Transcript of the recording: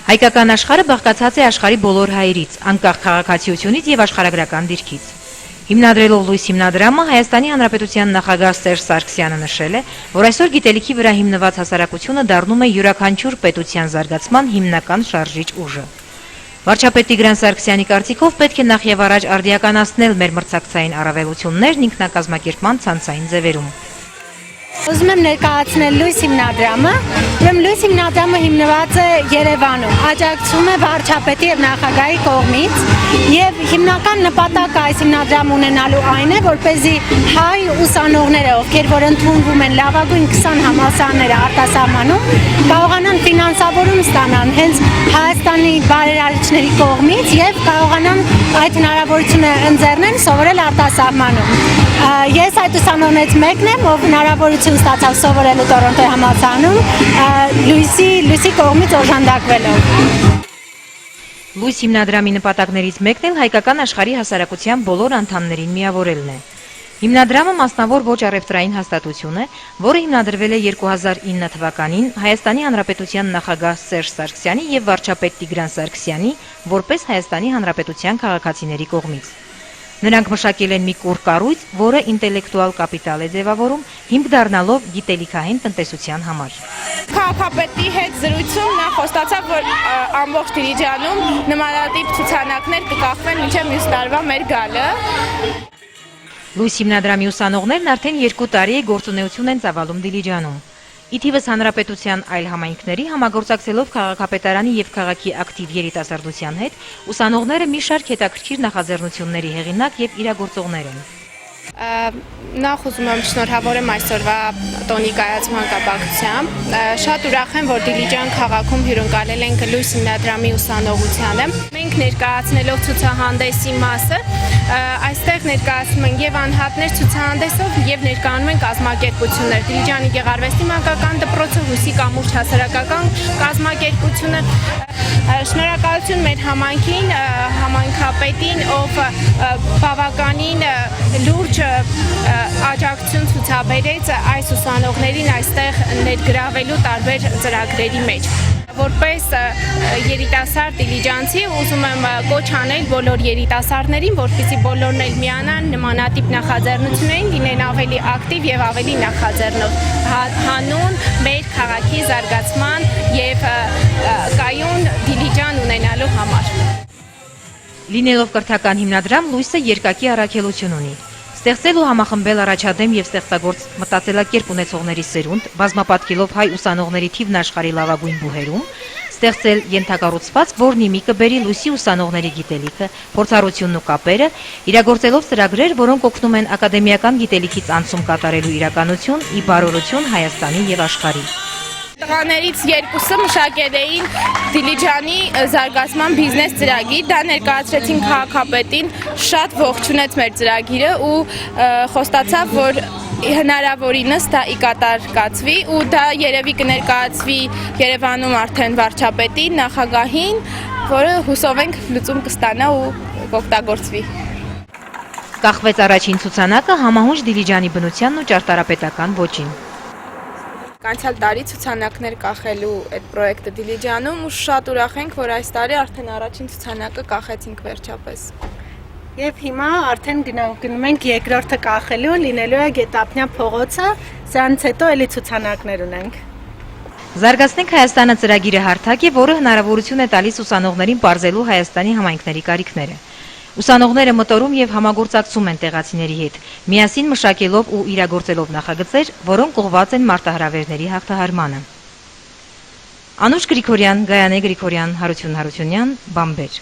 Հայկական աշխարհը բաղկացած է աշխարհի բոլոր հայերից, անկախ քաղաքացիությունից եւ աշխարհագրական դիրքից։ Հիմնադրելով լույս հիմնադրամը Հայաստանի Հանրապետության նախագահ Սերժ Սարգսյանը նշել է, որ այսօր գիտելիքի վրա հիմնված հասարակությունը դառնում է յուրաքանչյուր պետության զարգացման հիմնական շարժիչ ուժը։ Վարչապետ Տիգրան Սարգսյանի կարծիքով պետք է նախ եւ առաջ արդիականացնել մեր մրցակցային առավելություններն ինքնակազմակերպման ցանցային ձևերում։ Ուզում եմ ներկայացնել լույս հիմնադրամը, ուրեմն լույս հիմնադրամը հիմնված է Երևանում, աջակցվում է վարչապետի եւ նախագահի կողմից եւ հիմնական նպատակը այս հիմնադրամը ունենալու այն է, որպեսզի հայ ուսանողները, ովքեր որ ընդունվում են լավագույն 20 համալսարանները արտասահմանում, կարողանան ֆինանսավորում ստանան հենց Հայաստանի բարերարիչների կողմից եւ կարողանան այդ հնարավորությունը ընձեռնեն սովորել արտասահմանում։ Ես այդ ուսանողներից մեկն եմ, ով հնարավորություն ստացավ սովորելու Տորոնտոյի համալսարանում լույսի կողմից օժանդակվելով։ Լույս հիմնադրամի նպատակներից մեկն էլ հայկական աշխարհի հասարակության բոլոր անդամներին միավորելն է։ Հիմնադրամը մասնավոր ոչ առևտրային հաստատություն է, որը հիմնադրվել է 2009 թվականին Հայաստանի Հանրապետության նախագահ Սերժ Սարգսյանի եւ վարչապետ Տիգրան Սարգսյանի որպես Հայաստանի Հանրապետության քաղաքացիների կողմից։ Նրանք մշակել են մի կուռ կառույց, որը ինտելեկտուալ կապիտալ է ձևավորում, հիմք դառնալով գիտելիքահեն տնտեսության համար։ Քաղաքապետի հետ զրույցում նա խոստացավ, որ ամբողջ Դիլիջանում նմանատիպ ցուցանակներ կկախվեն մինչև մյուս տարվա մեր գալը։ Լույս հիմնադրամի ուսանողներն արդեն 2 տարի է գործունեություն են ծավալում Դիլիջանում։ Ի թիվս հանրապետության այլ համայնքների համագործակցելով քաղաքապետարանի եւ քաղաքի ակտիվ երիտասարդության հետ, ուսանողները մի շարք հետաքրքիր նախաձեռնությունների հեղինակ եւ իրագործողներ են։ Նախ ուզում եմ շնորհավորեմ այսօրվա տոնի կայացման կապակցությամբ։ Շատ ուրախ եմ, որ Դիլիջան քաղաքում հյուրընկալել ենք լույս հիմնադրամի ուսանողությանը։ Մենք ներկայացնելով ցուցահանդեսի մասը, այստեղ ներկայացնում ենք եւ անհատներ ցուցահանդեսով եւ ներկայանում են կազմակերպություններ։ Դիլիջանի Գեղարվեստի մանկական դպրոցը, Հույսի կամուրջ հասարակական կազմակերպությունը։ Շնորհակալություն մեր համայնքին, համայնքապետին, ով բավականին լուրջ աջակցություն ցուցաբերեց այս ուսանողներին այստեղ ներգրավելու տարբեր ծրագրերի մեջ։ Որպես երիտասարդ դիլիջանցի ուզում եմ կոչ անել բոլոր երիտասարդներին, որպեսզի բոլորն էլ միանան նմանատիպ նախաձեռնություններին, լինեն ավելի ակտիվ եւ ավելի նախաձեռնող, հանուն մեր քաղաքի զարգացման եւ կայուն Դիլիջան ունենալու համար։ Լինելով կրթական հիմնադրամ, լույսը երկակի առաքելություն ունի։ Ստեղծել ու համախմբել առաջադեմ եւ ստեղծագործ մտածելակերպ ունեցողների սերունդ, բազմապատկելով հայ ուսանողների թիվն աշխարհի լավագույն բուհերում, ստեղծել ենթակառուցված, որն իմի կբերի լույսի ուսանողների գիտելիքը, փորձառությունն ու կապերը, իրագործելով ծրագրեր, որոնք օգնում են ակադեմիական գիտելիքից անցում կատարելու իրականություն, ի բարօրություն Հայաստանի եւ աշխարհի։ Տղաներից երկուսը մշակել էին Դիլիջանի զարգացման բիզնես ծրագիր, դա ներկայացրեցին քաղաքապետին, շատ ողջունեց մեր ծրագիրը ու խոստացավ, որ հնարավորինս դա ի կատար կացվի ու դա երևի կներկայացվի Երևանում արդեն վարչապետին, նախագահին, որը հուսով ենք լուծում կստանա ու կօգտագործվի։ Կախվեց առաջին ցուցանակը համահունչ Դիլիջանի բնությանն ու ճարտարապետական ոճին։ Անցյալ տարի ցուցանակներ կախելու այդ պրոյեկտը Դիլիջանում ու շատ ուրախ ենք, որ այս տարի արդեն առաջին ցուցանակը կախեցինք վերջապես։ Եվ հիմա արդեն գնում ենք երկրորդը կախելու, լինելու է Գետափնյա փողոցը, սրանից հետո էլի ցուցանակներ ունենք։ Զարգացնենք Հայաստանը ծրագիրը հարթակ է, որը հնարավորություն է տալիս ուսանողներին բարձելու Հայաստանի համայնքների կարիքները։ Ուսանողները մտորում եւ համագործակցում են տեղացիների հետ, միասին մշակելով ու իրագործելով նախագծեր, որոնք ուղղված են մարտահրավերների հաղթահարմանը։ Անուշ Գրիգորյան, Գայանե Գրիգորյան, Հարություն Հարությունյան, Բամբեր։